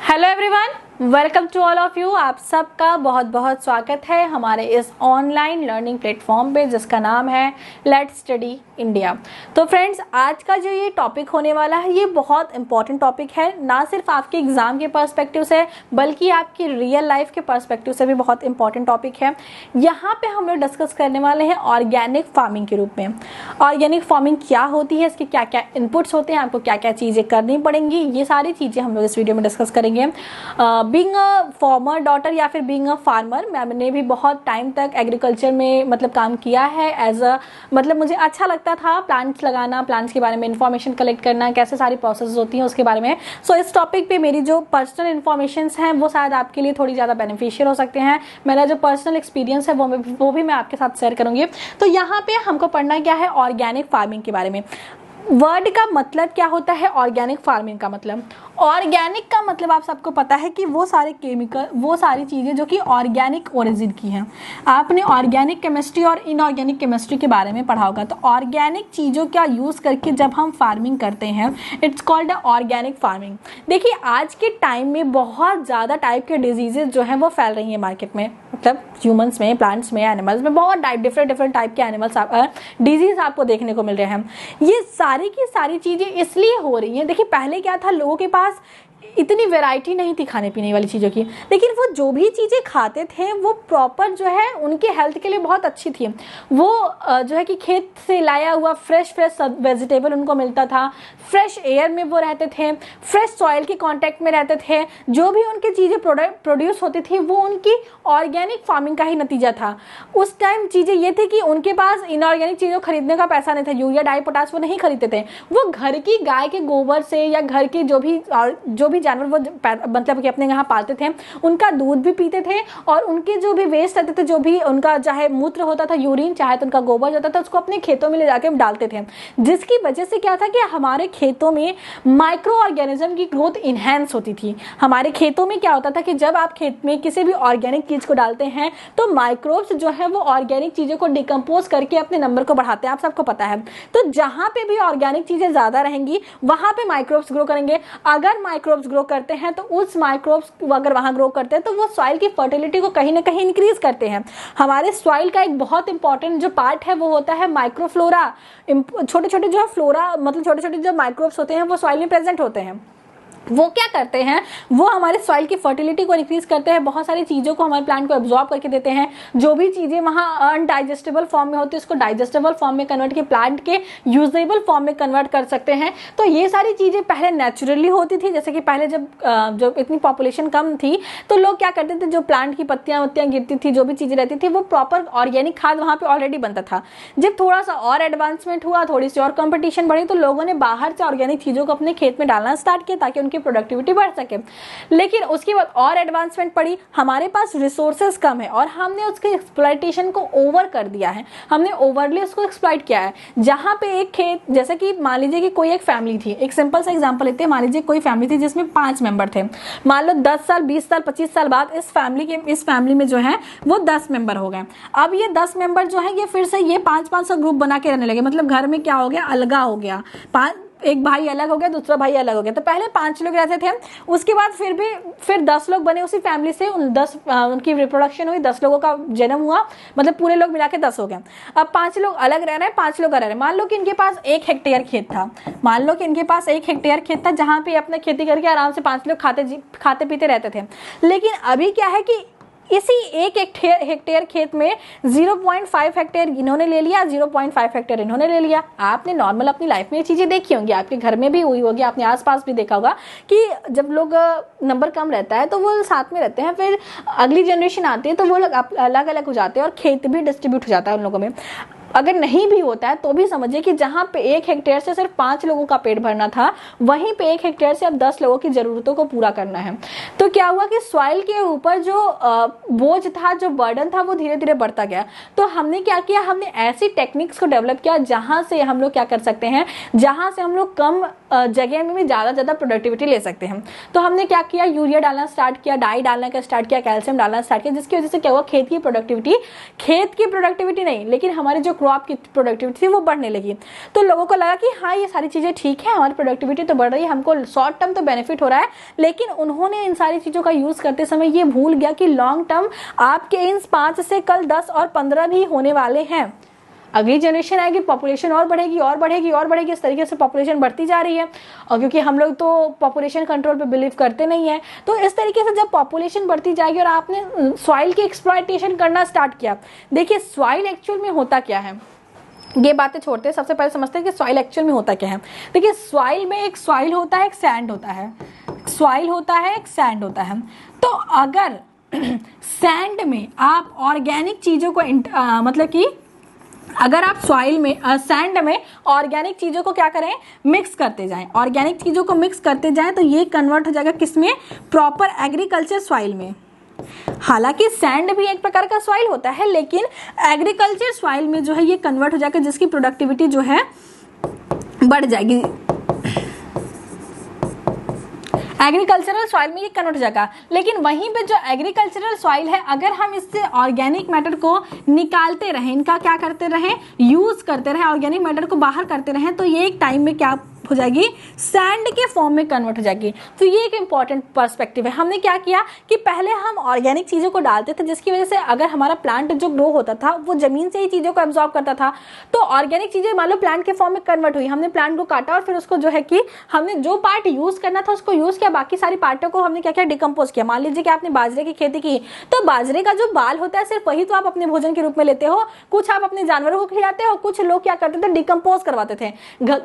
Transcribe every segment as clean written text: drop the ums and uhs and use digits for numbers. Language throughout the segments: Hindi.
Hello everyone, welcome to all of you. आप सबका बहुत बहुत स्वागत है हमारे इस ऑनलाइन लर्निंग प्लेटफॉर्म पे जिसका नाम है लेट्स स्टडी इंडिया। तो फ्रेंड्स, आज का जो ये टॉपिक होने वाला है ये बहुत इंपॉर्टेंट टॉपिक है, ना सिर्फ आपके एग्जाम के पर्सपेक्टिव से बल्कि आपकी रियल लाइफ के पर्सपेक्टिव से भी बहुत इंपॉर्टेंट टॉपिक है। यहाँ पे हम लोग डिस्कस करने वाले हैं ऑर्गेनिक फार्मिंग के रूप में। ऑर्गेनिक फार्मिंग क्या होती है, इसके क्या क्या इनपुट्स होते हैं, आपको क्या क्या चीज़ें करनी पड़ेंगी, ये सारी चीज़ें हम लोग इस वीडियो में डिस्कस करेंगे। बीइंग अ फॉर्मर डॉटर या फिर बीइंग अ फार्मर, मैंने भी बहुत टाइम तक एग्रीकल्चर में काम किया है। एज अ मुझे अच्छा लगता था प्लांट्स लगाना, प्लांट्स के बारे में इंफॉर्मेशन कलेक्ट करना, कैसे सारी प्रोसेस होती हैं उसके बारे में। सो इस टॉपिक पे मेरी जो पर्सनल इन्फॉर्मेशन हैं वो शायद आपके लिए थोड़ी ज़्यादा बेनिफिशियल हो सकते हैं। मेरा जो पर्सनल एक्सपीरियंस है वो भी मैं आपके साथ शेयर करूँगी। तो यहाँ पे हमको पढ़ना क्या है, ऑर्गेनिक फार्मिंग के बारे में। वर्ड का मतलब क्या होता है ऑर्गेनिक फार्मिंग का मतलब? ऑर्गेनिक का मतलब आप सबको पता है कि वो सारे केमिकल, वो सारी चीज़ें जो कि ऑर्गेनिक ओरिजिन की हैं। आपने ऑर्गेनिक केमिस्ट्री और इनऑर्गेनिक केमिस्ट्री के बारे में पढ़ा होगा। तो ऑर्गेनिक चीज़ों का यूज़ करके जब हम फार्मिंग करते हैं इट्स कॉल्ड ऑर्गेनिक फार्मिंग। देखिए, आज के टाइम में बहुत ज़्यादा टाइप के डिजीजेज जो हैं वो फैल रही हैं मार्केट में, मतलब ह्यूमंस में, प्लांट्स में, एनिमल्स में, बहुत डिफरेंट टाइप के एनिमल्स डिजीज आपको देखने को मिल रहे हैं। ये सारी की सारी चीज़ें इसलिए हो रही हैं। देखिए, पहले क्या था, लोगों के पास इतनी वैरायटी नहीं थी खाने पीने वाली चीज़ों की, लेकिन वो जो भी चीज़ें खाते थे वो प्रॉपर जो है उनके हेल्थ के लिए बहुत अच्छी थी। वो जो है कि खेत से लाया हुआ फ्रेश वेजिटेबल उनको मिलता था, फ्रेश एयर में वो रहते थे, फ्रेश सॉइल के कांटेक्ट में रहते थे। जो भी उनकी चीज़ें प्रोड्यूस होती थी वो उनकी ऑर्गेनिक फार्मिंग का ही नतीजा था। उस टाइम चीज़ें ये थी कि उनके पास इनऑर्गेनिक चीज़ों खरीदने का पैसा नहीं था, यूरिया डाई पोटास वो नहीं खरीदते थे। वो घर की गाय के गोबर से या घर के जो भी जानवर वो कि अपने यहाँ पालते थे उनका दूध भी पीते थे, और उनके जो भी वेस्ट रहते थे, जो भी उनका चाहे मूत्र होता था, यूरिन, चाहे तो उनका गोबर होता था, उसको अपने खेतों में ले जाके डालते थे। जिसकी वजह से क्या था कि हमारे खेतों में माइक्रो ऑर्गेनिज्म की ग्रोथ इनहेंस होती थी। हमारे खेतों में क्या होता था कि जब आप खेत में किसी भी ऑर्गेनिक चीज को डालते हैं तो माइक्रोब्स जो है वो ऑर्गेनिक चीजों को डिकम्पोज करके अपने नंबर को बढ़ाते हैं, आप सबको पता है। तो जहां पे भी ऑर्गेनिक चीजें ज्यादा रहेंगी वहां पे माइक्रोब्स ग्रो करेंगे। अगर माइक्रोब्स ग्रो करते हैं तो उस माइक्रोब्स अगर वहां ग्रो करते हैं तो वो सॉइल की फर्टिलिटी को कहीं ना कहीं इंक्रीज करते हैं। हमारे सॉइल का एक बहुत इंपॉर्टेंट जो पार्ट है वो होता है माइक्रोफ्लोरा। छोटे छोटे जो है फ्लोरा, मतलब छोटे छोटे जो माइक्रोब्स होते हैं वो सॉइल में प्रेजेंट होते हैं। वो क्या करते हैं, वो हमारे सॉइल की फर्टिलिटी को इंक्रीज करते हैं, बहुत सारी चीज़ों को हमारे प्लांट को एब्जॉर्ब करके देते हैं। जो भी चीज़ें वहाँ अनडाइजेस्टेबल फॉर्म में होती है उसको डाइजेस्टेबल फॉर्म में कन्वर्ट के प्लांट के यूजेबल फॉर्म में कन्वर्ट कर सकते हैं। तो ये सारी चीज़ें पहले नेचुरली होती थी। जैसे कि पहले जब इतनी पॉपुलेशन कम थी तो लोग क्या करते थे, जो प्लांट की पत्तियाँ गिरती थी, जो भी चीज़ें रहती थी, वो प्रॉपर ऑर्गेनिक खाद वहाँ पर ऑलरेडी बनता था। जब थोड़ा सा और एडवांसमेंट हुआ, थोड़ी सी और कॉम्पिटिशन बढ़ी, तो लोगों ने बाहर से ऑर्गेनिक चीज़ों को अपने खेत में डालना स्टार्ट किया ताकि उनकी प्रोडक्टिविटी बढ़ सके। लेकिन उसके बाद और एडवांसमेंट पड़ी, हमारे पास रिसोर्सेज कम है और हमने उसके एक्सप्लॉइटेशन को ओवर कर दिया है, हमने ओवरली उसको एक्सप्लॉइट किया है। जहां पे एक खेत, जैसे कि मान लीजिए कि कोई एक फैमिली थी, एक सिंपल सा एग्जांपल लेते हैं, मान लीजिए कोई फैमिली थी जिसमें 5 मेंबर थे। मान लो 10 साल, 20 साल, 25 साल बाद इस फैमिली में जो है वो 10 मेंबर हो गए। अब ये 10 मेंबर जो है ये फिर से ये 5-5 ग्रुप बना के रहने लगे। मतलब घर में क्या हो गया, अलगा हो गया, एक भाई अलग हो गया, दूसरा भाई अलग हो गया। तो पहले 5 लोग रहते थे, उसके बाद फिर 10 लोग बने उसी फैमिली से, उनकी रिप्रोडक्शन हुई, 10 लोगों का जन्म हुआ, मतलब पूरे लोग मिला के 10 हो गए। अब 5 लोग अलग रह रहे हैं, 5 लोग रह रहे हैं। मान लो कि इनके पास 1 हेक्टेयर खेत था, जहां पे अपने खेती करके आराम से 5 लोग खाते पीते रहते थे। लेकिन अभी क्या है कि इसी 1 हेक्टेयर खेत में 0.5 हेक्टेयर इन्होंने ले लिया, 0.5 हेक्टेयर इन्होंने ले लिया। आपने नॉर्मल अपनी लाइफ में ये चीज़ें देखी होंगी, आपके घर में भी हुई होगी, आपने आसपास भी देखा होगा कि जब लोग नंबर कम रहता है तो वो साथ में रहते हैं, फिर अगली जनरेशन आती है तो वो लोग अलग अलग हो जाते हैं और खेत भी डिस्ट्रीब्यूट हो जाता है उन लोगों में। अगर नहीं भी होता है तो भी समझिए कि जहां पे 1 हेक्टेयर से सिर्फ 5 लोगों का पेट भरना था, वहीं पे 1 हेक्टेयर से अब 10 लोगों की जरूरतों को पूरा करना है। तो क्या हुआ कि सॉइल के ऊपर जो बोझ था, जो बर्डन था, वो धीरे धीरे बढ़ता गया। तो हमने क्या किया, हमने ऐसी टेक्निक्स को डेवलप किया जहां से हम लोग क्या कर सकते हैं, जहां से हम लोग कम जगह में भी ज़्यादा प्रोडक्टिविटी ले सकते हैं। तो हमने क्या किया, यूरिया डालना स्टार्ट किया, डाई डालना का स्टार्ट किया, कैल्शियम डालना स्टार्ट किया, जिसकी वजह से क्या हुआ, खेत की प्रोडक्टिविटी नहीं, लेकिन हमारे जो क्रॉप की प्रोडक्टिविटी थी वो बढ़ने लगी। तो लोगों को लगा कि हाँ ये सारी चीज़ें ठीक है, हमारी प्रोडक्टिविटी तो बढ़ रही है, हमको शॉर्ट टर्म तो बेनिफिट हो रहा है, लेकिन उन्होंने इन सारी चीज़ों का यूज़ करते समय ये भूल गया कि लॉन्ग टर्म आपके इन 5 से कल 10 और 15 भी होने वाले हैं। अगली जनरेशन आएगी, पॉपुलेशन और बढ़ेगी और बढ़ेगी और बढ़ेगी, इस तरीके से पॉपुलेशन बढ़ती जा रही है। और क्योंकि हम लोग तो पॉपुलेशन कंट्रोल पे बिलीव करते नहीं है, तो इस तरीके से जब पॉपुलेशन बढ़ती जाएगी और आपने सॉइल की एक्सप्लॉयटेशन करना स्टार्ट किया। देखिए सॉइल एक्चुअल में होता क्या है, ये बातें छोड़ते हैं, सबसे पहले समझते हैं कि सॉइल एक्चुअल में होता क्या है। देखिए सॉइल में एक सॉइल होता है, एक सैंड होता है, सॉइल होता है, एक सैंड होता है। तो अगर सैंड में आप ऑर्गेनिक चीज़ों को मतलब कि अगर आप सॉइल में सैंड में ऑर्गेनिक चीज़ों को क्या करें, मिक्स करते जाएं, ऑर्गेनिक चीज़ों को मिक्स करते जाएं, तो ये कन्वर्ट हो जाएगा किसमें, प्रॉपर एग्रीकल्चर सॉइल में। हालांकि सैंड भी एक प्रकार का सॉइल होता है, लेकिन एग्रीकल्चर सॉइल में जो है ये कन्वर्ट हो जाएगा, जिसकी प्रोडक्टिविटी जो है बढ़ जाएगी। एग्रीकल्चरल सॉइल में ये कन्वर्ट हो जाएगा। लेकिन वहीं पे जो एग्रीकल्चरल सॉइल है, अगर हम इससे ऑर्गेनिक मैटर को निकालते रहें, इनका क्या करते रहें, यूज करते रहें, ऑर्गेनिक मैटर को बाहर करते रहें, तो ये एक टाइम में क्या हो जाएगी, सैंड के फॉर्म में कन्वर्ट हो जाएगी। तो ये एक इंपॉर्टेंट पर्सपेक्टिव है। हमने क्या किया कि पहले हम ऑर्गेनिक चीज़ों को डालते थे, जिसकी वजह से अगर हमारा प्लांट जो ग्रो होता था वो जमीन से ही चीज़ों को एब्जॉर्ब करता था। तो ऑर्गेनिक चीज़ें मान लो प्लांट के फॉर्म में कन्वर्ट हुई, हमने प्लांट को काटा और फिर उसको जो है कि हमने जो पार्ट यूज़ करना था उसको यूज़ किया, बाकी सारी पार्टों को हमने क्या किया, डिकम्पोज किया। मान लीजिए कि आपने बाजरे की खेती की, तो बाजरे का जो बाल होता है सिर्फ वही तो आप अपने भोजन के रूप में लेते हो, कुछ आप अपने जानवरों को खिलाते हो, कुछ लोग क्या करते थे, डिकम्पोज करवाते थे।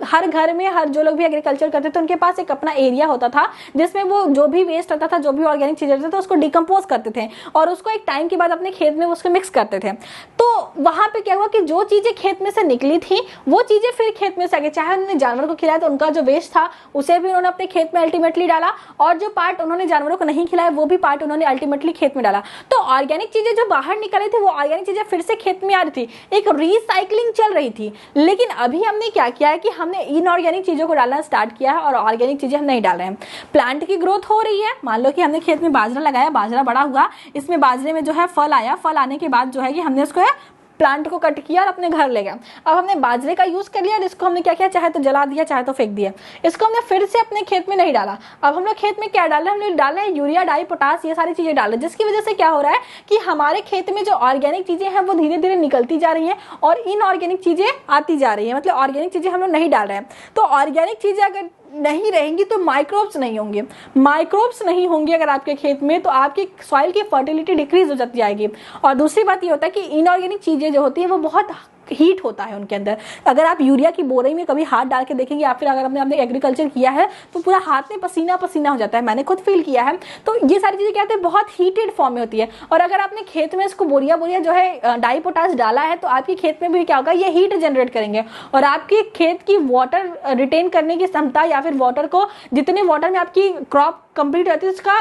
हर घर में हर जो लोग भी एग्रीकल्चर करते थे उनके पास एक अपना एरिया होता था, जिसमें वो जो भी वेस्ट होता था, जो भी ऑर्गेनिक चीजें होती थी, उसको डिकम्पोज करते थे और उसको एक टाइम के बाद अपने खेत में उसको मिक्स करते थे। तो वहां पे क्या हुआ कि जो चीजें खेत में से निकली थी वो चीजें फिर खेत में से आगे, चाहे उन्होंने जानवर को खिलाया तो उनका जो वेस्ट था उसे भी उन्होंने अपने खेत में अल्टीमेटली डाला, और जो पार्ट उन्होंने जानवरों को नहीं खिलाया वो भी पार्ट उन्होंने अल्टीमेटली खेत में डाला। तो ऑर्गेनिक चीजें जो बाहर निकली थी वो ऑर्गेनिक चीजें फिर से खेत में आ रही थी, एक रीसाइक्लिंग चल रही थी। लेकिन अभी हमने क्या किया है कि हमने इनऑर्गेनिक चीजों को डालना स्टार्ट किया है और ऑर्गेनिक चीजें हम नहीं डाल रहे हैं। प्लांट की ग्रोथ हो रही है, मान लो कि हमने खेत में बाजरा लगाया, बाजरा बड़ा हुआ, इसमें बाजरे में जो है फल आया, फल आने के बाद जो है कि हमने उसको प्लांट को कट किया और अपने घर ले गया। अब हमने बाजरे का यूज कर लिया और इसको हमने क्या किया, चाहे तो जला दिया चाहे तो फेंक दिया, इसको हमने फिर से अपने खेत में नहीं डाला। अब हम लोग खेत में क्या डाल रहे हैं, हम लोग डाल रहे हैं यूरिया, डाई, पोटास, ये सारी चीजें डाल रहे हैं, जिसकी वजह से क्या हो रहा है कि हमारे खेत में जो ऑर्गेनिक चीजें हैं वो धीरे धीरे निकलती जा रही हैं और इनऑर्गेनिक चीजें आती जा रही हैं। मतलब ऑर्गेनिक चीजें हम लोग नहीं डाल रहे हैं, तो ऑर्गेनिक चीजें अगर नहीं रहेंगी तो माइक्रोब्स नहीं होंगे, माइक्रोब्स नहीं होंगे अगर आपके खेत में, तो आपकी सॉइल की फर्टिलिटी डिक्रीज हो जाती जाएगी। और दूसरी बात ये होता है कि इनऑर्गेनिक चीजें जो होती है वो बहुत हीट होता है उनके अंदर। अगर आप यूरिया की बोरे में कभी हाथ डाल के देखेंगे या फिर अगर आपने एग्रीकल्चर किया है तो पूरा हाथ में पसीना पसीना हो जाता है, मैंने खुद फील किया है। तो ये सारी चीजें क्या होती है, बहुत हीटेड फॉर्म में होती है। और अगर आपने खेत में इसको बोरिया बोरिया जो है डाई पोटास डाला है तो आपके खेत में भी क्या होगा, ये हीट जनरेट करेंगे और आपके खेत की वाटर रिटेन करने की क्षमता या फिर वाटर को, जितने वाटर में आपकी क्रॉप कंप्लीट रहती है उसका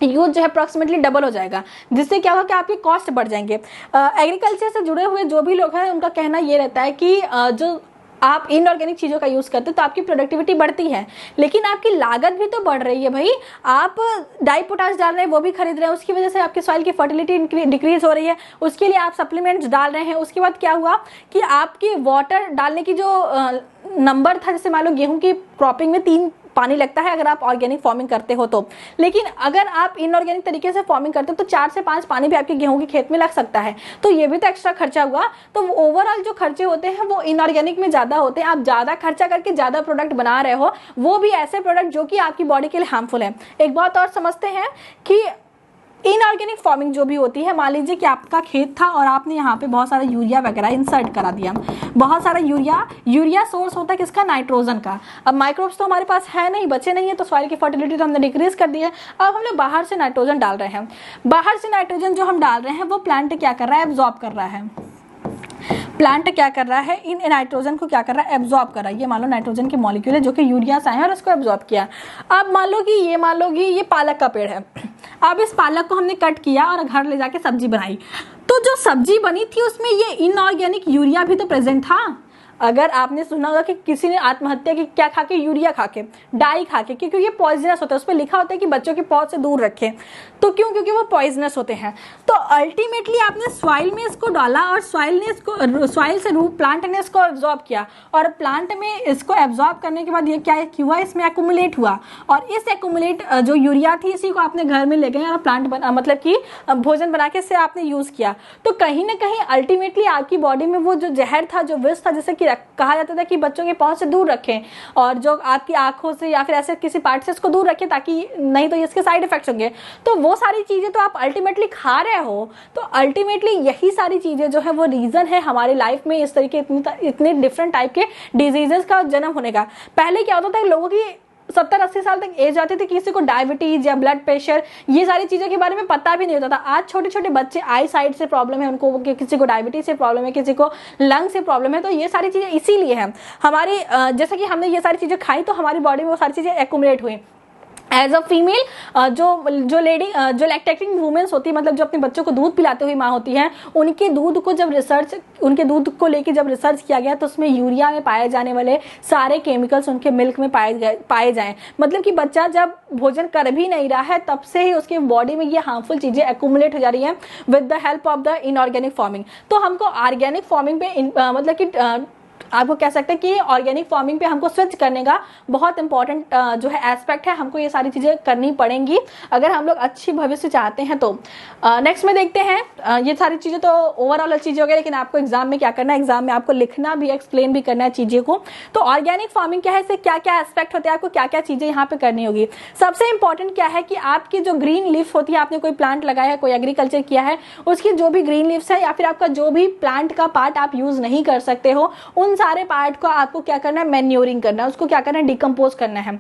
यूज जो है अप्रॉक्सीमेटली डबल हो जाएगा, जिससे क्या होगा कि आपके कॉस्ट बढ़ जाएंगे। एग्रीकल्चर से जुड़े हुए जो भी लोग हैं उनका कहना ये रहता है कि जो आप इनऑर्गेनिक चीज़ों का यूज़ करते हो तो आपकी प्रोडक्टिविटी बढ़ती है, लेकिन आपकी लागत भी तो बढ़ रही है भाई। आप डाई पोटास डाल रहे हैं, वो भी खरीद रहे हैं, उसकी वजह से आपकी सॉइल की फर्टिलिटी डिक्रीज हो रही है, उसके लिए आप सप्लीमेंट्स डाल रहे हैं। उसके बाद क्या हुआ कि आपकी वाटर डालने की जो नंबर था, जैसे मान लो गेहूं की क्रॉपिंग में 3 पानी लगता है अगर आप ऑर्गेनिक फार्मिंग करते हो तो, लेकिन अगर आप इनऑर्गेनिक तरीके से फार्मिंग करते हो तो 4 से 5 पानी भी आपके गेहूं के खेत में लग सकता है। तो ये भी तो एक्स्ट्रा खर्चा हुआ। तो ओवरऑल जो खर्चे होते हैं वो इनऑर्गेनिक में ज्यादा होते हैं। आप ज्यादा खर्चा करके ज्यादा प्रोडक्ट बना रहे हो, वो भी ऐसे प्रोडक्ट जो कि आपकी बॉडी के लिए हार्मफुल है। एक बात और समझते हैं कि इनऑर्गेनिक फार्मिंग जो भी होती है, मान लीजिए कि आपका खेत था और आपने यहाँ पे बहुत सारा यूरिया वगैरह इंसर्ट करा दिया, बहुत सारा यूरिया सोर्स होता है किसका, नाइट्रोजन का। अब माइक्रोब्स तो हमारे पास है नहीं, बचे नहीं है, तो सॉइल की फर्टिलिटी तो हमने डिक्रीज कर दी है। अब हम लोग बाहर से नाइट्रोजन डाल रहे हैं, बाहर से नाइट्रोजन जो हम डाल रहे हैं वो प्लांट क्या कर रहा है, एब्जॉर्ब कर रहा है। प्लांट क्या कर रहा है, इन नाइट्रोजन को क्या कर रहा है, एब्जॉर्ब कर रहा है। ये मान लो नाइट्रोजन के मॉलिक्यूल है जो कि यूरिया से आए हैं और उसको एब्जॉर्ब किया। अब मान लो कि ये पालक का पेड़ है, अब इस पालक को हमने कट किया और घर ले जाके सब्जी बनाई, तो जो सब्जी बनी थी उसमें ये इनऑर्गेनिक यूरिया भी तो प्रेजेंट था। अगर आपने सुना होगा कि किसी ने आत्महत्या की, क्या खा के? यूरिया खा के, डाई खा के, क्योंकि ये पॉइजनस होता है। उस पर लिखा होता है कि बच्चों की पौध से दूर रखें। तो क्यों? क्योंकि वो पॉइजनस होते हैं। तो अल्टीमेटली आपने सॉइल में इसको डाला और सॉइल से रूट प्लांट ने इसको एब्जॉर्ब किया, और प्लांट में इसको एब्जॉर्ब करने के बाद ये क्या हुआ, इसमें एक्यूमुलेट हुआ, और इस एक्यूमुलेट जो यूरिया थी इसी को आपने घर में ले गए और प्लांट मतलब कि भोजन बना के इससे आपने यूज किया। तो कहीं ना कहीं अल्टीमेटली आपकी बॉडी में वो जो जहर था, जो विष था, जैसे कि कहा जाता था कि बच्चों के पहुंच से दूर रखें, और जो आपकी आंखों से या फिर ऐसे किसी पार्ट से इसको दूर रखें, ताकि नहीं तो इसके साइड इफेक्ट्स होंगे। तो वो सारी चीजें तो आप अल्टीमेटली खा रहे हो। तो अल्टीमेटली यही सारी चीजें जो है वो रीजन है हमारे लाइफ में इस तरीके इतने डिफरेंट टाइप के डिजीजेस का जन्म होने का। पहले क्या होता था, लोगों की 70-80 साल तक एज आती थी, किसी को डायबिटीज या ब्लड प्रेशर ये सारी चीज़ों के बारे में पता भी नहीं होता था। आज छोटे छोटे बच्चे, आई साइड से प्रॉब्लम है उनको, किसी को डायबिटीज से प्रॉब्लम है, किसी को लंग से प्रॉब्लम है। तो ये सारी चीज़ें इसीलिए है हमारी, जैसे कि हमने ये सारी चीज़ें खाई तो हमारी बॉडी में वो सारी चीज़ें एक्यूमुलेट हुई। एज अ फीमेल जो लेडी, जो लैक्टेटिंग वुमेन्स होती है, मतलब जो अपने बच्चों को दूध पिलाते हुई माँ होती हैं, उनके दूध को लेके जब रिसर्च किया गया तो उसमें यूरिया में पाए जाने वाले सारे केमिकल्स उनके मिल्क में पाए जाएं। मतलब कि बच्चा जब भोजन कर भी नहीं रहा है तब से ही उसके बॉडी में ये हार्मफुल चीजें एक्यूमुलेट हो जा रही हैं with the help of the inorganic farming. तो हमको ऑर्गेनिक फार्मिंग पे मतलब कि आपको कह सकते हैं कि ऑर्गेनिक फार्मिंग पे हमको स्विच करने का बहुत इंपॉर्टेंट जो है एस्पेक्ट है। हमको ये सारी चीज़ें करनी पड़ेंगी अगर हम लोग अच्छी भविष्य चाहते हैं तो। नेक्स्ट में देखते हैं, ये सारी चीज़ें तो ओवरऑल चीज़ें हो गई, लेकिन आपको एग्जाम में क्या करना है, एग्जाम में आपको लिखना भी, एक्सप्लेन भी करना है चीज़ें को। तो ऑर्गेनिक फार्मिंग क्या है, इससे क्या क्या एस्पेक्ट होते हैं, आपको क्या क्या चीज़ें यहाँ पे करनी होगी। सबसे इंपॉर्टेंट क्या है कि आपकी जो ग्रीन लीफ होती है, आपने कोई प्लांट लगाया है, कोई एग्रीकल्चर किया है, उसकी जो भी ग्रीन लीव्स है या फिर आपका जो भी प्लांट का पार्ट आप यूज नहीं कर सकते हो, उन सारे पार्ट को आपको क्या करना है, मैन्योरिंग करना है, उसको क्या करना है, डिकम्पोज करना है।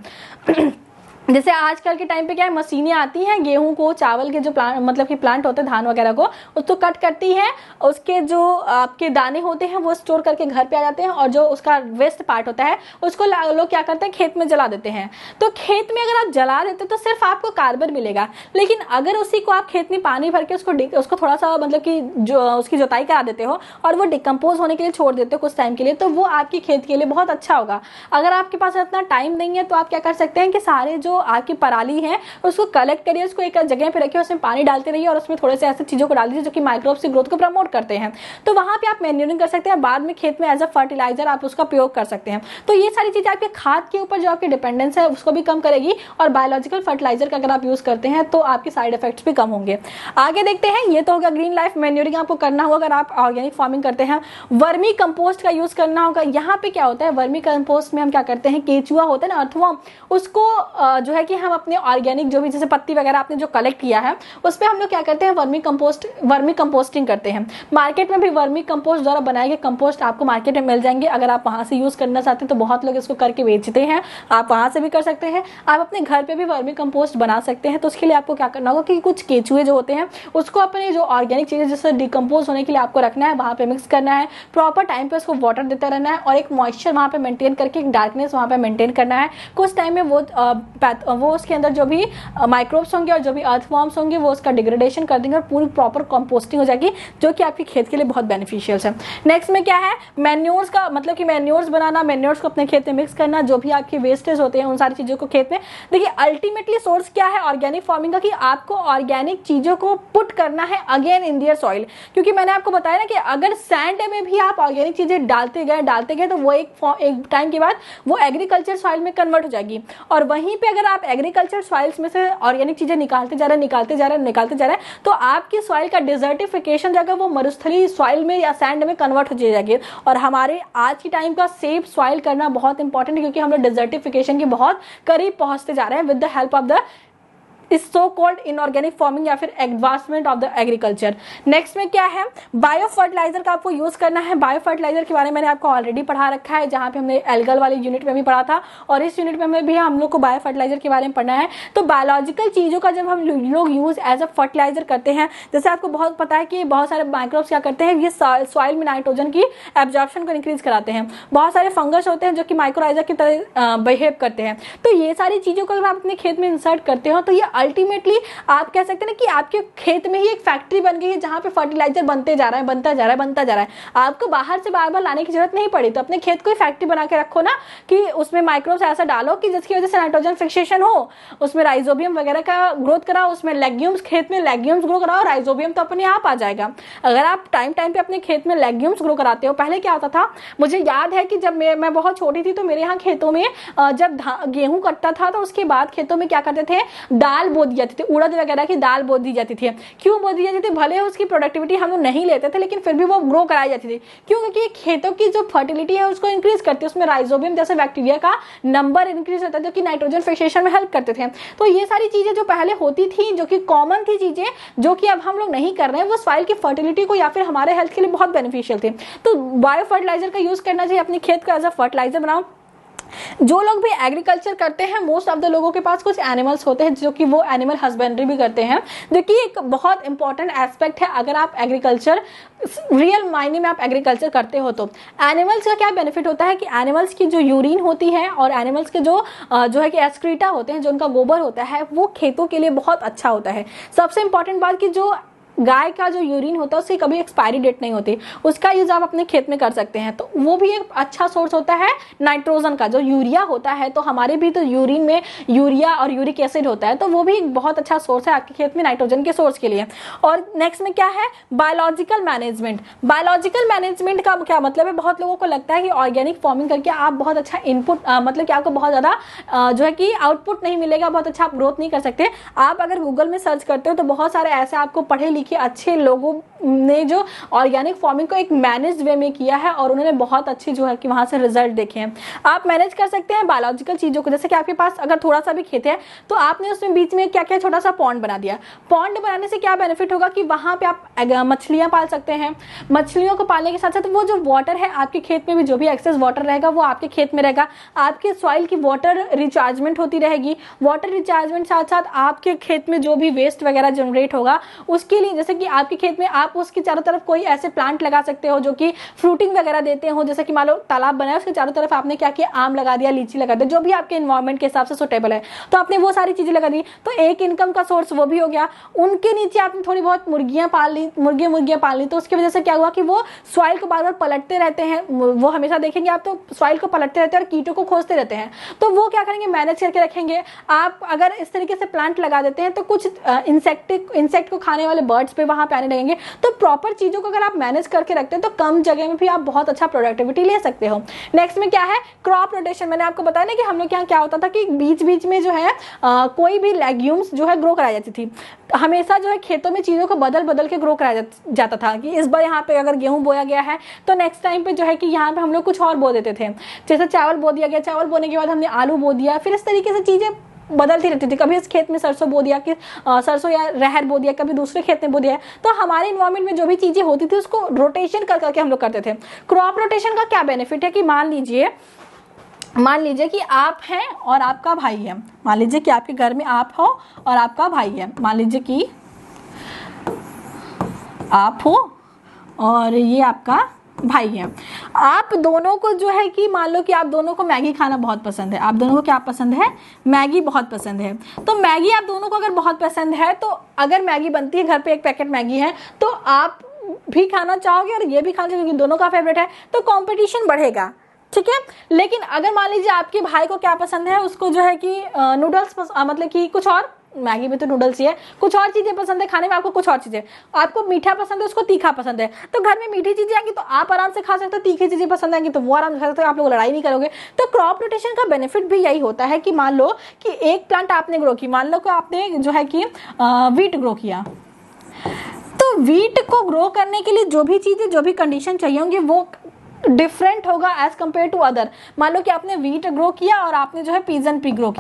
जैसे आजकल के टाइम पे क्या है, मशीनें आती हैं, गेहूं को, चावल के जो प्लांट मतलब कि प्लांट होते हैं, धान वगैरह को, उसको कट करती हैं, उसके जो आपके दाने होते हैं वो स्टोर करके घर पे आ जाते हैं, और जो उसका वेस्ट पार्ट होता है उसको लोग क्या करते हैं, खेत में जला देते हैं। तो खेत में अगर आप जला देते तो सिर्फ आपको कार्बन मिलेगा, लेकिन अगर उसी को आप खेत में पानी भर के उसको थोड़ा सा मतलब कि जो उसकी जुताई करा देते हो और वो डिकम्पोज होने के लिए छोड़ देते हो कुछ टाइम के लिए, तो वो आपकी खेत के लिए बहुत अच्छा होगा। अगर आपके पास इतना टाइम नहीं है तो आप क्या कर सकते हैं कि सारे जो आपकी पराली है उसको कलेक्ट करिए, उसको एक जगह पे रखिए, उसमें पानी डालते रहिए और उसमें थोड़े से ऐसे चीजों को डाल दीजिए जो कि माइक्रोब्स की ग्रोथ को प्रमोट करते हैं। तो वहां पे आप मैन्यूरिंग कर सकते हैं, बाद में खेत में एज अ फर्टिलाइजर आप उसका प्रयोग कर सकते हैं। तो ये सारी चीजें आपके खाद के ऊपर जो आपकी डिपेंडेंस है उसको भी कम करेगी, और बायोलॉजिकल फर्टिलाइजर का अगर आप यूज करते हैं तो आपके साइड इफेक्ट्स भी कम होंगे। आगे देखते हैं, ये तो होगा ग्रीन लाइफ मैन्यूरिंग आपको करना होगा अगर आप ऑर्गेनिक फार्मिंग करते हैं। वर्मी कंपोस्ट का यूज करना होगा। यहाँ पे क्या होता है, वर्मी कंपोस्ट में हम क्या करते हैं, केचुआ होता है ना, अर्थवर्म, उसको जो है कि हम अपने ऑर्गेनिक जो भी जैसे पत्ती वगैरह आपने जो कलेक्ट किया है उस पर हम लोग क्या करते हैं, वर्मी कंपोस्टिंग करते हैं। मार्केट में भी वर्मी कंपोस्ट द्वारा बनाए गए कंपोस्ट आपको मार्केट में मिल जाएंगे। अगर आप वहां से यूज करना चाहते हैं तो बहुत लोग इसको करके बेचते हैं, आप वहां से भी कर सकते हैं। आप अपने घर पे भी वर्मी कंपोस्ट बना सकते हैं। तो उसके लिए आपको क्या करना होगा कि कुछ केचुए जो होते हैं उसको अपने जो ऑर्गेनिक चीजें जैसे डिकम्पोज होने के लिए आपको रखना है, वहां पे मिक्स करना है, प्रॉपर टाइम पे उसको वाटर देता रहना है, और एक मॉइस्चर वहां पे मेंटेन करके, एक डार्कनेस वहां पे मेंटेन करना है। कुछ टाइम में वो उसके अंदर जो भी माइक्रोब्स होंगे और जो भी अर्थवॉर्म्स होंगे वो उसका डिग्रेडेशन कर देंगे और पूरी प्रॉपर कंपोस्टिंग हो जाएगी, जो कि आपकी खेत के लिए बहुत बेनिफिशियल है। नेक्स्ट में क्या है, मैन्योर्स का मतलब कि मैन्योर्स बनाना, मैन्योर्स को अपने खेत में मिक्स करना, जो भी आपके वेस्टेज होते हैं उन सारी चीजों को खेत में। देखिए अल्टीमेटली सोर्स क्या है ऑर्गेनिक फार्मिंग का, कि आपको ऑर्गेनिक चीजों को पुट करना है अगेन इन दियर सॉइल। क्योंकि मैंने आपको बताया ना कि अगर सैंड में भी आप ऑर्गेनिक चीजें डालते गए तो वो एक टाइम के बाद वो एग्रीकल्चर सॉइल में कन्वर्ट हो जाएगी, और वहीं पे अगर आप एग्रीकल्चर सॉइल्स में से ऑर्गेनिक चीजें निकालते जा रहे हैं तो आपकी सॉइल का डिजर्टिफिकेशन जगह वो मरुस्थली सॉइल में या सैंड में कन्वर्ट हो जाएगी। और हमारे आज की टाइम का सेफ सॉइल करना बहुत इंपॉर्टेंट है, क्योंकि हम लोग डिजर्टिफिकेशन के बहुत करीब पहुंचते जा रहे हैं with the help of the इस सो कॉल्ड इनऑर्गेनिक फार्मिंग या फिर advancement of the agriculture. Next में क्या है, बायो फर्टिलाइजर का आपको यूज करना है। बायो फर्टिलाइजर के बारे में मैंने आपको ऑलरेडी पढ़ा रखा है, जहां पे हमने एल्गल वाले यूनिट में भी पढ़ा था, और इस यूनिट में भी हम लोग को बायो फर्टिलाइजर के बारे में पढ़ना है। तो बायोलॉजिकल चीजों का जब हम लोग यूज एज अ फर्टिलाइजर करते हैं, जैसे आपको बहुत पता है कि बहुत सारे माइक्रोब्स क्या करते हैं, ये सॉइल में नाइट्रोजन की एब्जॉर्प्शन को इंक्रीज कराते हैं। बहुत सारे फंगस होते हैं जो कि माइक्रोराइजर की तरह बिहेव करते हैं। तो ये सारी चीजों को अगर आप अपने खेत में इंसर्ट करते हो तो ये अल्टीमेटली आप कह सकते हैं ना कि आपके खेत में ही एक फैक्ट्री बन गई है जहाँ पे फर्टिलाइजर बनते जा रहा है, बनता जा रहा है, बनता जा रहा है। आपको बाहर से बार बार लाने की जरूरत नहीं पड़ी। तो अपने खेत को ही फैक्ट्री बना के रखो ना, कि उसमें माइक्रोब्स ऐसा डालो कि जिसकी वजह से नाइट्रोजन फिक्सेशन हो, उसमें राइजोबियम वगैरह का ग्रोथ कराओ, उसमें लेग्यूम्स, खेत में लेग्यूम्स ग्रो कराओ, राइजोबियम तो अपने आप आ जाएगा। अगर आप टाइम टाइम पे अपने खेत में लेग्यूम्स ग्रो कराते हो। पहले क्या होता था, मुझे याद है कि जब मैं बहुत छोटी थी तो मेरे यहाँ खेतों में जब गेहूं कटता था तो उसके बाद खेतों में क्या करते थे, दाल बो दी जाती थी, उड़द वगैरह की दाल बो दी जाती थी। क्यों बो दी जाती थी? भले उसकी प्रोडक्टिविटी हम लोग नहीं लेते थे, लेकिन फिर भी वो ग्रो कराई जाती थी। क्यों? क्योंकि खेतों की जो फर्टिलिटी है उसको इंक्रीज करती है, उसमें राइजोबियम जैसे बैक्टीरिया का नंबर इंक्रीज होता है जो कि नाइट्रोजन फिक्सेशन में हेल्प करते थे। तो ये सारी चीजें जो पहले होती थी, जो कि कॉमन थी चीजें, जो कि अब हम लोग नहीं कर रहे हैं, वो सॉइल की फर्टिलिटी को या फिर हमारे हेल्थ के लिए बहुत बेनिफिशियल थी। तो बायो फर्टिलाइजर का यूज करना चाहिए, अपने खेत को एज अ फर्टिलाइजर बनाओ। जो लोग भी एग्रीकल्चर करते हैं, मोस्ट ऑफ द लोगों के पास कुछ एनिमल्स होते हैं जो कि वो एनिमल हस्बेंड्री भी करते हैं, जो कि एक बहुत इंपॉर्टेंट एस्पेक्ट है अगर आप एग्रीकल्चर, रियल मायने में आप एग्रीकल्चर करते हो। तो एनिमल्स का क्या बेनिफिट होता है कि एनिमल्स की जो यूरिन होती है और एनिमल्स के जो है कि एक्सक्रीटा होते हैं, जो उनका गोबर होता है, वो खेतों के लिए बहुत अच्छा होता है। सबसे इंपॉर्टेंट बात कि जो गाय का जो यूरिन होता है उसकी कभी एक्सपायरी डेट नहीं होती, उसका यूज आप अपने खेत में कर सकते हैं। तो वो भी एक अच्छा सोर्स होता है नाइट्रोजन का। जो यूरिया होता है, तो हमारे भी तो यूरिन में यूरिया और यूरिक एसिड होता है, तो वो भी एक बहुत अच्छा सोर्स है आपके खेत में नाइट्रोजन के सोर्स के लिए। और नेक्स्ट में क्या है, बायोलॉजिकल मैनेजमेंट। बायोलॉजिकल मैनेजमेंट का क्या मतलब है? बहुत लोगों को लगता है कि ऑर्गेनिक फार्मिंग करके आप बहुत अच्छा इनपुट, मतलब कि आपको बहुत ज्यादा जो है कि आउटपुट नहीं मिलेगा, बहुत अच्छा आप ग्रोथ नहीं कर सकते। आप अगर गूगल में सर्च करते हो तो बहुत सारे ऐसे आपको पढ़े लिखे अच्छे लोगों ने जो ऑर्गेनिक फार्मिंग को एक मैनेज्ड वे में किया है और उन्होंने बहुत अच्छी जो है कि वहां से रिजल्ट देखे हैं। आप मैनेज कर सकते हैं बायोलॉजिकल चीजों को। जैसे कि आपके पास अगर थोड़ा सा भी खेत है तो आपने उसमें बीच में क्या क्या छोटा सा पॉन्ड बना दिया। पॉन्ड बनाने से क्या बेनिफिट होगा कि वहां पे आप मछलियां पाल सकते हैं। मछलियों को पालने के साथ साथ वो जो वाटर है आपके खेत में भी, जो भी एक्सेस वाटर रहेगा वो आपके खेत में रहेगा। आपके सॉइल की वाटर रिचार्जमेंट होती रहेगी। वाटर रिचार्जमेंट साथ साथ आपके खेत में जो भी वेस्ट वगैरह जनरेट होगा उसके लिए, जैसे कि आपके खेत में आप उसके चारों तरफ कोई ऐसे प्लांट लगा सकते हो जो कि फ्रूटिंग वगैरह देते हो। जैसे कि मान लो तालाब बनाया, उसके चारों तरफ आपने क्या किया, आम लगा दिया, लीची लगा दिया, जो भी आपके एनवायरनमेंट के हिसाब से सुटेबल है, तो आपने वो सारी चीजें लगा दी। तो एक इनकम का सोर्स वो भी हो गया। उनके नीचे आपने थोड़ी बहुत मुर्गियां पाल ली, मुर्गियां पाल ली, तो उसकी वजह से क्या हुआ कि वो सॉइल को बार बार पलटते रहते हैं। वो हमेशा देखेंगे आप, तो सॉइल को पलटते रहते हैं और कीटों को खोजते रहते हैं। तो वो क्या करेंगे, मैनेज करके रखेंगे। आप अगर इस तरीके से प्लांट लगा देते हैं तो कुछ इंसेक्ट को खाने वाले बर्ड्स पे वहां पे आने लगेंगे। तो प्रॉपर चीजों को अगर आप मैनेज करके रखते हैं तो कम जगह में भी आप बहुत अच्छा प्रोडक्टिविटी ले सकते हो। नेक्स्ट में क्या है, क्रॉप रोटेशन। मैंने आपको बताया ना कि हम लोग यहाँ क्या होता था कि बीच बीच में जो है कोई भी लेग्यूम्स जो है ग्रो कराई जाती थी। हमेशा जो है खेतों में चीजों को बदल बदल के ग्रो कराया जाता था कि इस बार यहाँ पे अगर गेहूं बोया गया है तो नेक्स्ट टाइम पे जो है कि यहाँ पे हम लोग कुछ और बो देते थे। जैसे चावल बो दिया गया, चावल बोने के बाद हमने आलू बो दिया, फिर इस तरीके से चीजें बदलती रहती थी। कभी इस खेत में सरसों बो दिया, कि सरसों या रहर बो दिया, कभी दूसरे खेत में बो दिया। तो हमारे इन्वायरमेंट में जो भी चीजें होती थी उसको रोटेशन कर करके हम लोग करते थे। क्रॉप रोटेशन का क्या बेनिफिट है कि मान लीजिए कि आप हैं और आपका भाई है। मान लीजिए कि आपके घर में आप हो और आपका भाई है। मान लीजिए कि आप हो और ये आपका भाई है। आप दोनों को जो है कि मान लो कि आप दोनों को मैगी खाना बहुत पसंद है। आप दोनों को क्या पसंद है, मैगी बहुत पसंद है। तो मैगी आप दोनों को अगर बहुत पसंद है, तो अगर मैगी बनती है घर पे, एक पैकेट मैगी है, तो आप भी खाना चाहोगे और ये भी खाना चाहोगे, दोनों का फेवरेट है, तो कंपटीशन बढ़ेगा, ठीक है। लेकिन अगर मान लीजिए आपके भाई को क्या पसंद है, उसको जो है कि नूडल्स मतलब कि कुछ और, मैगी में तो नूडल्स ही है, कुछ और चीजें पसंद है खाने में, आपको कुछ और चीजें, आपको मीठा पसंद है, उसको तीखा पसंद है, तो घर में मीठी चीजें आएंगी तो आप आराम से खा सकते हो, तीखी चीजें पसंद आएंगी तो वो आराम से खा सकते हो, आप लोग लड़ाई नहीं करोगे। तो क्रॉप रोटेशन का बेनिफिट भी यही होता है कि मान लो कि एक प्लांट आपने ग्रो की, मान लो कि आपने जो है कि वीट ग्रो किया, तो वीट को ग्रो करने के लिए जो भी चीजें, जो भी कंडीशन चाहिए होंगे वो डिफरेंट होगा एज कंपेयर टू अदर। मान लो कि आपने वीट ग्रो किया और आपने जो है पिजन पी ग्रो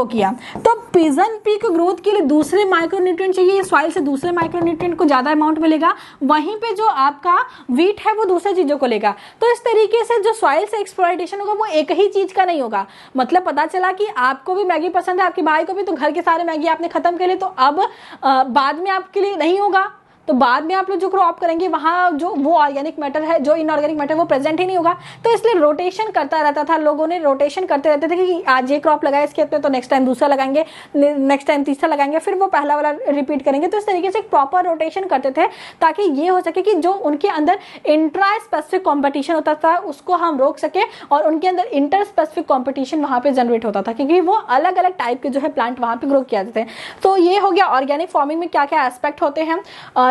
किया, तो पिजन पी को ग्रोथ के लिए दूसरे माइक्रोन्यूट्रिएंट चाहिए, सॉइल से दूसरे माइक्रोन्यूट्रिएंट को ज्यादा अमाउंट मिलेगा, वहीं पे जो आपका वीट है वो दूसरे चीजों को लेगा। तो इस तरीके से जो सॉइल से एक्सप्लॉइटेशन होगा वो एक ही चीज का नहीं होगा। मतलब पता चला कि आपको भी मैगी पसंद है, आपके भाई को भी, तो घर के सारे मैगी आपने खत्म कर लिए, तो अब बाद में आपके लिए नहीं होगा, तो बाद में आप लोग जो क्रॉप करेंगे वहाँ जो वो ऑर्गेनिक मैटर है, जो इनऑर्गेनिक मैटर वो प्रेजेंट ही नहीं होगा। तो इसलिए रोटेशन करता रहता था, लोगों ने रोटेशन करते रहते थे कि आज ये क्रॉप लगाया इस खेत में तो नेक्स्ट टाइम दूसरा लगाएंगे, नेक्स्ट टाइम तीसरा लगाएंगे, फिर वो पहला वाला रिपीट करेंगे। तो इस तरीके से एक प्रॉपर रोटेशन करते थे ताकि ये हो सके कि जो उनके अंदर इंट्रा स्पेसिफिक कॉम्पिटिशन होता था उसको हम रोक सके और उनके अंदर इंटर स्पेसिफिक कॉम्पिटिशन वहाँ पे जनरेट होता था, क्योंकि वो अलग अलग टाइप के जो है प्लांट वहाँ पे ग्रो किया जाते हैं। तो ये हो गया ऑर्गेनिक फार्मिंग में क्या क्या एस्पेक्ट होते हैं,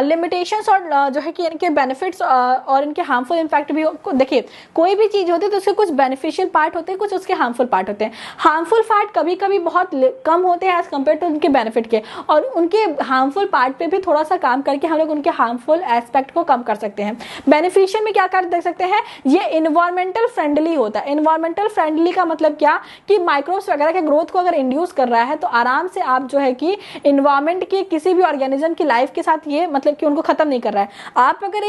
लिमिटेशंस और जो है कि इनके बेनिफिट्स और इनके हार्मफुल इम्पैक्ट भी। देखिए कोई भी चीज होती है तो उसके कुछ बेनिफिशियल पार्ट होते हैं, कुछ उसके हार्मफुल पार्ट होते हैं। हार्मफुल पार्ट कभी कभी बहुत कम होते हैं एज कम्पेयर टू उनके बेनिफिट के, और उनके हार्मफुल पार्ट पे भी थोड़ा सा काम करके हम लोग उनके हार्मफुल एस्पेक्ट को कम कर सकते हैं। बेनिफिशियल में क्या कर देख सकते हैं, ये इन्वायरमेंटल फ्रेंडली होता है। इन्वायरमेंटल फ्रेंडली का मतलब क्या कि माइक्रोब्स वगैरह के ग्रोथ को अगर इंड्यूस कर रहा है तो आराम से आप जो है कि इन्वायरमेंट के किसी भी ऑर्गेनिज्म की लाइफ के साथ ये मतलब कि उनको खत्म नहीं कर रहा है। आप अगर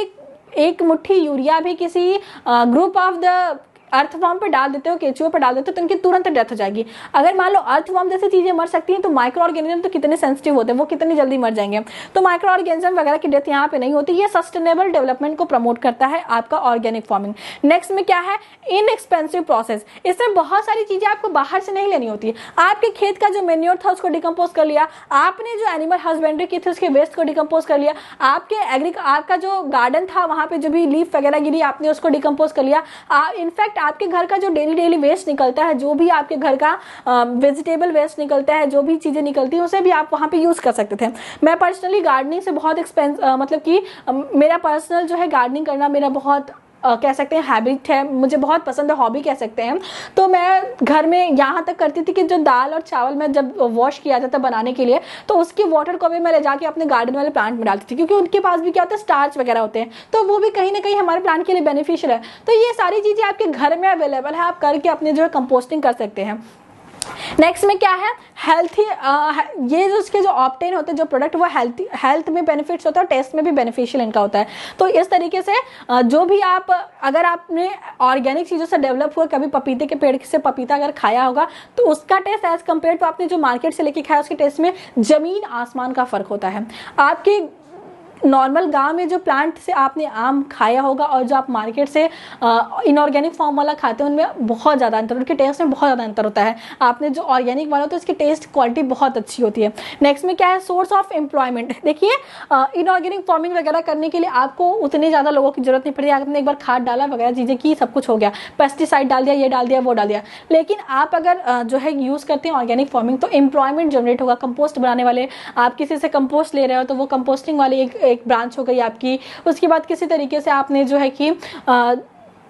एक मुट्ठी यूरिया भी किसी ग्रुप ऑफ द अर्थवर्म पे डाल देते हो, केचुए पे डाल देते हो तो उनकी तुरंत डेथ हो जाएगी। अगर मान लो अर्थवर्म जैसी चीजें मर सकती हैं तो माइक्रो ऑर्गेनिज्म तो कितने सेंसिटिव होते हैं, वो कितनी जल्दी मर जाएंगे। तो माइक्रो ऑर्गेनिज्म वगैरह की डेथ यहाँ पे नहीं होती। ये सस्टेनेबल डेवलपमेंट को प्रमोट करता है आपका ऑर्गेनिक फार्मिंग। नेक्स्ट में क्या है, इनएक्सपेंसिव प्रोसेस। इसमें बहुत सारी चीजें आपको बाहर से नहीं लेनी होती है। आपके खेत का जो मेन्योर था उसको डिकम्पोज कर लिया, आपने जो एनिमल हस्बेंड्री की थी उसके वेस्ट को डिकम्पोज कर लिया, आपका जो गार्डन था वहां पे जो भी लीफ वगैरह गिरी आपने उसको डिकम्पोज कर लिया। इनफैक्ट आपके घर का जो डेली वेस्ट निकलता है, जो भी आपके घर का वेजिटेबल वेस्ट निकलता है, जो भी चीजें निकलती हैं उसे भी आप वहां पे यूज कर सकते थे। मैं पर्सनली गार्डनिंग से बहुत मतलब कि मेरा पर्सनल जो है गार्डनिंग करना मेरा बहुत कह सकते हैं हैबिट है, मुझे बहुत पसंद है, हॉबी कह सकते हैं। तो मैं घर में यहाँ तक करती थी कि जो दाल और चावल मैं जब वॉश किया जाता बनाने के लिए तो उसकी वाटर को भी मैं ले जाके अपने गार्डन वाले प्लांट में डालती थी, क्योंकि उनके पास भी क्या होता है स्टार्च वगैरह होते हैं, तो वो भी कहीं ना कहीं हमारे प्लांट के लिए बेनिफिशियल है। तो ये सारी चीज़ें आपके घर में अवेलेबल है, आप करके अपने जो है कंपोस्टिंग कर सकते हैं। नेक्स्ट में क्या है, हेल्थी, ये जो उसके जो ऑप्टेन होते हैं जो प्रोडक्ट वो हेल्थ में बेनिफिट्स होता है और टेस्ट में भी बेनिफिशियल इनका होता है। तो इस तरीके से जो भी आप अगर आपने ऑर्गेनिक चीज़ों से डेवलप हुआ, कभी पपीते के पेड़ से पपीता अगर खाया होगा तो उसका टेस्ट एज कम्पेयर टू आपने जो मार्केट से लेके खाया उसके टेस्ट में जमीन आसमान का फर्क होता है। आपके नॉर्मल गांव में जो प्लांट से आपने आम खाया होगा और जो आप मार्केट से इनऑर्गेनिक फॉर्म वाला खाते हैं उनमें बहुत ज़्यादा अंतर, उनके टेस्ट में बहुत ज़्यादा अंतर होता है। आपने जो ऑर्गेनिक वाला होता है उसकी टेस्ट क्वालिटी बहुत अच्छी होती है। नेक्स्ट में क्या है, सोर्स ऑफ एम्प्लॉयमेंट। देखिए इनऑर्गेनिक फार्मिंग वगैरह करने के लिए आपको उतनी ज़्यादा लोगों की जरूरत नहीं पड़ती। आपने एक बार खाद डाला वगैरह चीज़ें की, सब कुछ हो गया, पेस्टिसाइड डाल दिया, ये डाल दिया, वो डाल दिया। लेकिन आप अगर जो है यूज़ करते हैं ऑर्गेनिक फार्मिंग तो एम्प्लॉयमेंट जनरेट होगा। कंपोस्ट बनाने वाले, आप किसी से कंपोस्ट ले रहे हो तो वो कंपोस्टिंग वाली एक ब्रांच हो गई आपकी। उसके बाद किसी तरीके से आपने जो है कि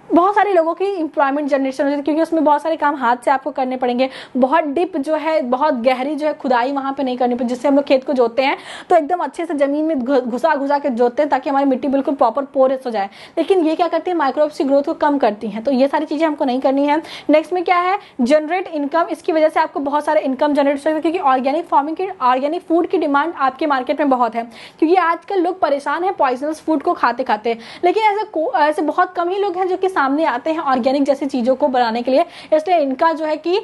बहुत सारे लोगों की एम्प्लॉयमेंट जनरेशन हो जाती है, क्योंकि उसमें बहुत सारे काम हाथ से आपको करने पड़ेंगे। बहुत डिप जो है, बहुत गहरी जो है खुदाई वहाँ पे नहीं करनी पड़ती। जिससे हम लोग खेत को जोतते हैं तो एकदम अच्छे से जमीन में घुसा के जोतते हैं ताकि हमारी मिट्टी बिल्कुल प्रॉपर पोरस हो जाए। लेकिन ये क्या करती है, माइक्रोब्स की ग्रोथ को कम करती हैं। तो ये सारी चीज़ें हमको नहीं करनी है। नेक्स्ट में क्या है, जनरेट इनकम। इसकी वजह से आपको बहुत सारे इनकम जनरेट हो सकते हैं, क्योंकि ऑर्गेनिक फार्मिंग की, ऑर्गेनिक फूड की डिमांड आपके मार्केट में बहुत है। क्योंकि आजकल लोग परेशान हैं पॉइजनस फूड को खाते खाते, लेकिन ऐसे बहुत कम ही लोग हैं जो कि सामने आते हैं ऑर्गेनिक जैसी चीज़ों को बनाने के लिए। इसलिए इनका जो है कि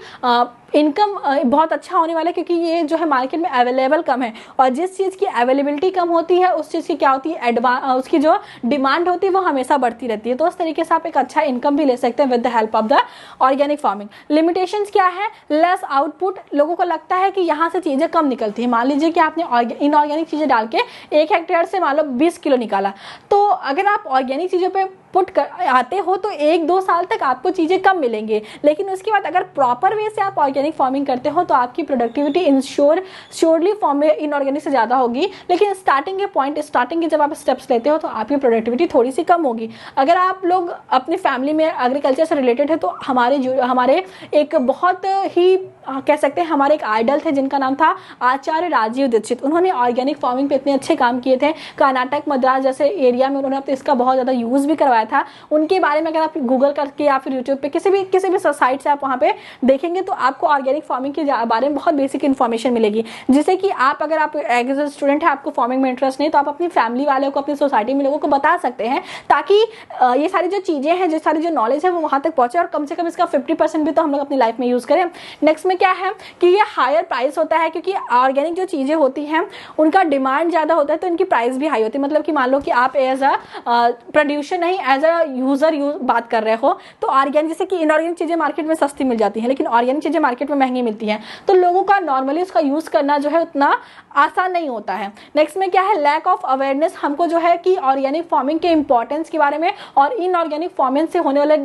इनकम बहुत अच्छा होने वाला है, क्योंकि ये जो है मार्केट में अवेलेबल कम है। और जिस चीज़ की अवेलेबिलिटी कम होती है उस चीज़ की क्या होती है, उसकी जो डिमांड होती है वो हमेशा बढ़ती रहती है। तो उस तरीके से आप एक अच्छा इनकम भी ले सकते हैं with the help of the organic farming. Limitations क्या है, लेस आउटपुट। लोगों को लगता है कि यहाँ से चीज़ें कम निकलती हैं। मान लीजिए कि आपने इनऑर्गेनिक चीज़ें डाल के 1 हेक्टेयर से मान लो 20 किलो निकाला, तो अगर आप ऑर्गेनिक चीज़ों पर आते हो तो 1-2 साल तक आपको चीज़ें कम मिलेंगे। लेकिन उसके बाद अगर प्रॉपर वे से आप ऑर्गेनिक फार्मिंग करते हो तो आपकी प्रोडक्टिविटी श्योरली फॉर्म में इनऑर्गेनिक से ज़्यादा होगी। लेकिन स्टार्टिंग के जब आप स्टेप्स लेते हो तो आपकी प्रोडक्टिविटी थोड़ी सी कम होगी। अगर आप लोग अपनी फैमिली में एग्रीकल्चर से रिलेटेड है तो हमारे एक बहुत ही कह सकते हैं हमारे एक आइडल थे जिनका नाम था आचार्य राजीव दीक्षित। उन्होंने ऑर्गेनिक फार्मिंग पे इतने अच्छे काम किए थे। कर्नाटक, मद्रास जैसे एरिया में उन्होंने इसका बहुत ज़्यादा यूज़ भी करवाया था। उनके बारे में अगर आप गूगल करके या फिर यूट्यूब पे किसी भी साइट से आप वहाँ पे देखेंगे तो आपको ऑर्गेनिक फार्मिंग के बारे में बहुत बेसिक इन्फॉर्मेशन मिलेगी, जिससे कि आप अगर आप एज ए स्टूडेंट है, आपको फार्मिंग में इंटरेस्ट नहीं, तो आप अपनी फैमिली वालों को, अपनी सोसाइटी में लोगों को बता सकते हैं, ताकि ये सारी जो चीज़ें हैं, जो सारी जो नॉलेज है वो वहाँ तक पहुँचे और कम से कम इसका 50% भी तो हम लोग अपनी लाइफ में यूज़ करें। नेक्स्ट में क्या है कि ये हायर प्राइस होता है, क्योंकि ऑर्गेनिक जो चीज़ें होती हैं उनका डिमांड ज़्यादा होता है, तो इनकी प्राइस भी हाई होती है। मतलब कि मान लो कि आप एज अ प्रोड्यूसर नहीं, एज अ यूज़र बात कर रहे हो, तो ऑर्गेनिक, जैसे कि इनऑर्गेनिक चीज़ें मार्केट में सस्ती मिल जाती हैं, लेकिन ऑर्गेनिक चीज़ें मार्केट में महंगी मिलती हैं, तो लोगों का नॉर्मली उसका यूज़ करना जो है उतना आसान नहीं होता है। नेक्स्ट में क्या है, लैक ऑफ अवेयरनेस। हमको जो है कि ऑर्गेनिक फार्मिंग के इंपॉर्टेंस के बारे में और इनऑर्गेनिक फार्मिंग से होने वाले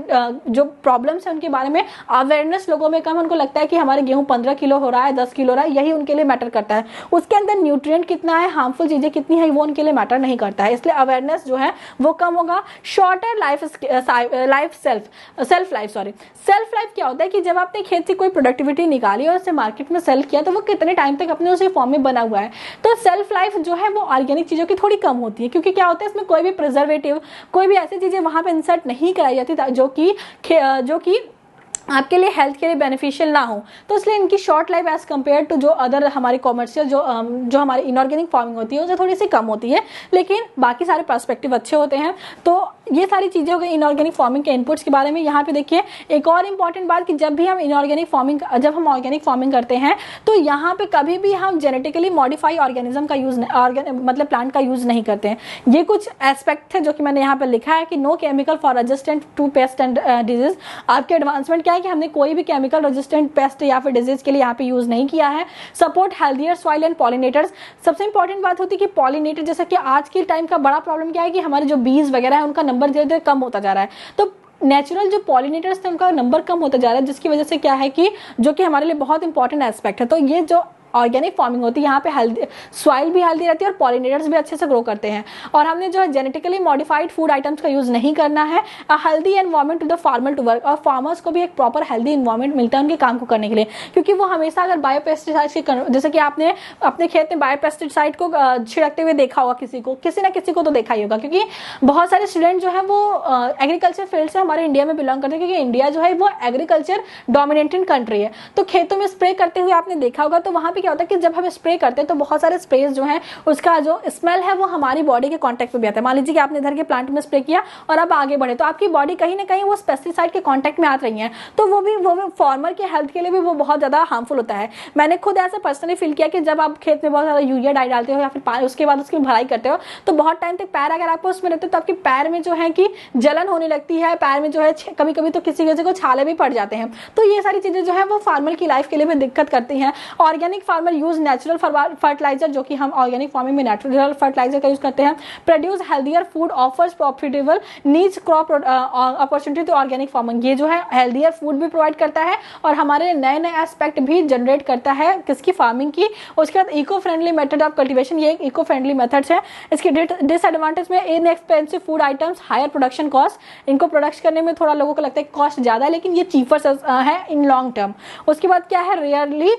जो प्रॉब्लम्स हैं उनके बारे में अवेयरनेस लोगों में कम। उनको लगता है कि हमारे गेहूं 15 किलो हो रहा है, 10 किलो हो रहा है, यही उनके लिए मैटर करता है। उसके अंदर न्यूट्रिएंट कितना है, हार्मफुल चीज़ें कितनी है, वो उनके लिए मैटर नहीं करता है, इसलिए अवेयरनेस जो है वो कम होगा। शॉर्टर सेल्फ लाइफ क्या होता है कि जब आपने खेत से कोई प्रोडक्टिविटी निकाली और उसे मार्केट में सेल किया, तो वो कितने टाइम तक अपने उसी फॉर्म में बना हुआ है। तो सेल्फ लाइफ जो है वो ऑर्गेनिक चीज़ों की थोड़ी कम होती है, क्योंकि क्या होता है इसमें कोई भी प्रिजर्वेटिव, कोई भी ऐसी चीज़ें वहाँ पे इंसर्ट नहीं कराई जाती जो कि आपके लिए हेल्थ के लिए बेनिफिशियल ना हो। तो इसलिए इनकी short life as compare to जो अदर हमारी कॉमर्शियल जो हमारी इनऑर्गेनिक फार्मिंग होती है उससे थोड़ी सी कम होती है, लेकिन बाकी सारे पर्सपेक्टिव अच्छे होते हैं। तो ये सारी चीज़ें हो गई इनऑर्गेनिक फार्मिंग के इनपुट्स के बारे में। यहाँ पे देखिए एक और इम्पॉर्टेंट बात कि जब हम ऑर्गेनिक फार्मिंग करते हैं, तो यहाँ पे कभी भी हम जेनेटिकली मॉडिफाई ऑर्गेनिज्म का यूज़, मतलब प्लांट का यूज़ नहीं करते हैं। ये कुछ एस्पेक्ट है जो कि मैंने यहाँ पर लिखा है कि no chemical for resistant to pest and disease. आपके एडवांसमेंट क्या है कि हमने कोई भी केमिकल रेजिस्टेंट पेस्ट या फिर डिजीज के लिए यहाँ पे यूज नहीं किया है। Support healthier soil and pollinators. सबसे इंपॉर्टेंट बात होती है कि पॉलिनेटर, जैसा कि आज के टाइम का बड़ा प्रॉब्लम क्या है कि हमारे जो बीज वगैरह है उनका नंबर धीरे धीरे कम होता जा रहा है। तो नेचुरल जो पॉलिनेटर्स थे उनका नंबर कम होता जा रहा है, जिसकी वजह से क्या है कि जो कि हमारे लिए बहुत इंपॉर्टेंट एस्पेक्ट है। तो ये जो ऑर्गेनिक फार्मिंग होती है यहाँ पे हेल्दी सॉइल भी हेल्दी रहती है और पॉलिनेटर्स भी अच्छे से ग्रो करते हैं। और हमने जो है जेनेटिकली मॉडिफाइड फूड आइटम्स का यूज़ नहीं करना है। A healthy environment to the farmer to work. और फार्मर्स को भी एक प्रॉपर हेल्दी एनवायरनमेंट मिलता है उनके काम को करने के लिए, क्योंकि वो हमेशा अगर बायोपेस्टिसाइड्स की, जैसे कि आपने अपने खेत में बायोपेस्टिसाइड को छिड़कते हुए देखा होगा, किसी ना किसी को तो देखा ही होगा, क्योंकि बहुत सारे स्टूडेंट जो है वो एग्रीकल्चर फील्ड से हमारे इंडिया में बिलोंग करते हैं, क्योंकि इंडिया जो है वो एग्रीकल्चर डोमिनेटेड कंट्री है। तो खेतों में स्प्रे करते हुए आपने देखा होगा, तो वहाँ पे क्या होता है कि जब हम स्प्रे करते हैं तो बहुत सारे स्प्रेज जो हैं उसका जो स्मेल है वो हमारी बॉडी के कांटेक्ट पे भी आता है। मान लीजिए कि आपने इधर के प्लांट में स्प्रे किया और अब आगे बढ़े, तो आपकी बॉडी कहीं ना कहीं वो पेस्टिसाइड के कांटेक्ट में आ रही है, तो वो फार्मर के हेल्थ के लिए भी वो बहुत ज्यादा हार्मफुल होता है। मैंने खुद ऐसा पर्सनली फील किया कि जब आप खेत में बहुत ज्यादा यूरिया डाई डालते हो या फिर उसके बाद उसकी भराई करते हो, तो बहुत टाइम तक पैर अगर आपको उसमें रहते हो तो आपके पैर में जो है कि जलन होने लगती है, पैर में जो है कभी कभी तो किसी को छाले भी पड़ जाते हैं। तो ये सारी चीजें जो है वो फार्मर की लाइफ के लिए भी दिक्कत करती हैं। Organic farmer use natural fertiliser, जो कि हम ऑर्गेनिक फार्मिंग में नेचुरल फर्टिलाइजर का यूज करते हैं। Produce healthier food, offers profitable needs crop opportunity to organic farming. ये जो है हेल्दियर फूड भी प्रोवाइड करता है और हमारे नए नए एस्पेक्ट भी जनरेट करता है किसकी, फार्मिंग की। उसके बाद eco friendly method of cultivation, ये एक इको फ्रेंडली मेथड्स है। इसके डिसएडवांटेज में inexpensive food items, higher production cost. इनको प्रोडक्ट करने में थोड़ा लोगों को लगता है कॉस्ट ज्यादा है, लेकिन ये चीपर है इन लॉन्ग टर्म। उसके बाद क्या है, रेयरली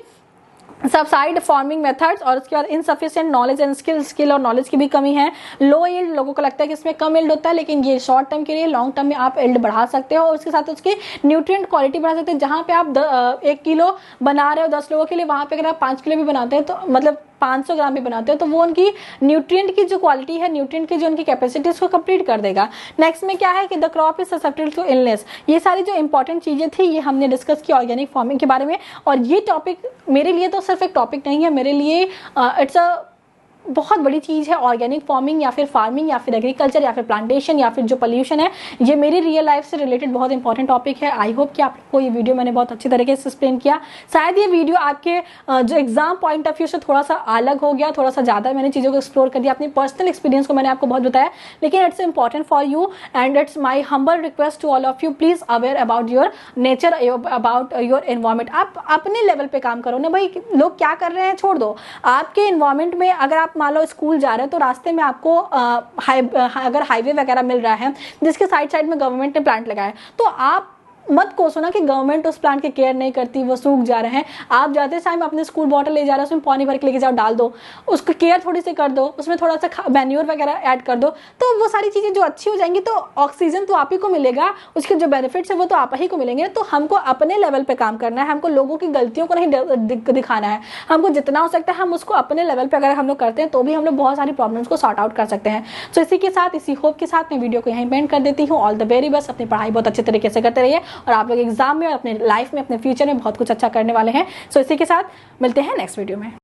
सबसाइड फार्मिंग मेथड्स। और उसके बाद इनसफिशिएंट नॉलेज एंड स्किल और नॉलेज की भी कमी है। लो यील्ड, लोगों को लगता है कि इसमें कम यील्ड होता है, लेकिन ये शॉर्ट टर्म के लिए, लॉन्ग टर्म में आप यील्ड बढ़ा सकते हो और उसके साथ उसकी न्यूट्रिएंट क्वालिटी बढ़ा सकते हो। जहाँ पे आप 1 किलो बना रहे हो 10 लोगों के लिए, वहाँ पे अगर आप 5 किलो भी बनाते हैं, तो मतलब 500 ग्राम भी बनाते हो, तो वो उनकी न्यूट्रिएंट की जो क्वालिटी है, न्यूट्रिएंट की जो उनकी कैपेसिटी है, उसको कंप्लीट कर देगा। नेक्स्ट में क्या है कि the crop is susceptible to illness. ये सारी जो इंपॉर्टेंट चीजें थी ये हमने डिस्कस की ऑर्गेनिक फार्मिंग के बारे में। और ये टॉपिक मेरे लिए तो सिर्फ एक टॉपिक नहीं है, मेरे लिए इट्स अ बहुत बड़ी चीज़ है ऑर्गेनिक फार्मिंग या फिर फार्मिंग या फिर एग्रीकल्चर या फिर प्लांटेशन या फिर जो पोल्यूशन है। ये मेरी रियल लाइफ से रिलेटेड बहुत इंपॉर्टेंट टॉपिक है। आई होप कि आपको ये वीडियो मैंने बहुत अच्छी तरीके से एक्सप्लेन किया। शायद ये वीडियो आपके जो एग्जाम पॉइंट ऑफ व्यू से थोड़ा सा अलग हो गया, थोड़ा सा ज़्यादा मैंने चीज़ों को एक्सप्लोर कर दिया, अपनी पर्सनल एक्सपीरियंस को मैंने आपको बहुत बताया, लेकिन it's important for you and it's my humble request to all of you, please aware about your nature, about your environment. आप अपने लेवल पे काम करो ना भाई, लोग क्या कर रहे हैं छोड़ दो। आपके एनवायरमेंट में अगर आप मान लो स्कूल जा रहे हैं तो रास्ते में आपको अगर हाईवे वगैरह मिल रहा है जिसके साइड में गवर्नमेंट ने प्लांट लगाया, तो आप मत कोसो ना कि गवर्नमेंट उस प्लांट की केयर नहीं करती, वो सूख जा रहे हैं। आप जाते टाइम अपने स्कूल बॉटल ले जा रहे हो, उसमें पानी भर के लेके जाओ, डाल दो, उसको केयर थोड़ी सी कर दो, उसमें थोड़ा सा मैन्योर वगैरह ऐड कर दो, तो वो सारी चीज़ें जो अच्छी हो जाएंगी, तो ऑक्सीजन तो आप ही को मिलेगा, उसके जो बेनिफिट्स है वो तो आप ही को मिलेंगे। तो हमको अपने लेवल पे काम करना है, हमको लोगों की गलतियों को नहीं दिखाना है, हमको जितना हो सकता है हम उसको अपने लेवल पे अगर हम लोग करते हैं तो भी हम लोग बहुत सारी प्रॉब्लम्स को सॉर्ट आउट कर सकते हैं। तो इसी के साथ, इसी होप के साथ मैं वीडियो को यहीं पेंड कर देती हूँ। ऑल द वेरी बेस्ट, अपनी पढ़ाई बहुत अच्छे तरीके से करते रहिए और आप लोग एग्जाम में और अपने लाइफ में, अपने फ्यूचर में बहुत कुछ अच्छा करने वाले हैं। सो इसी के साथ मिलते हैं नेक्स्ट वीडियो में।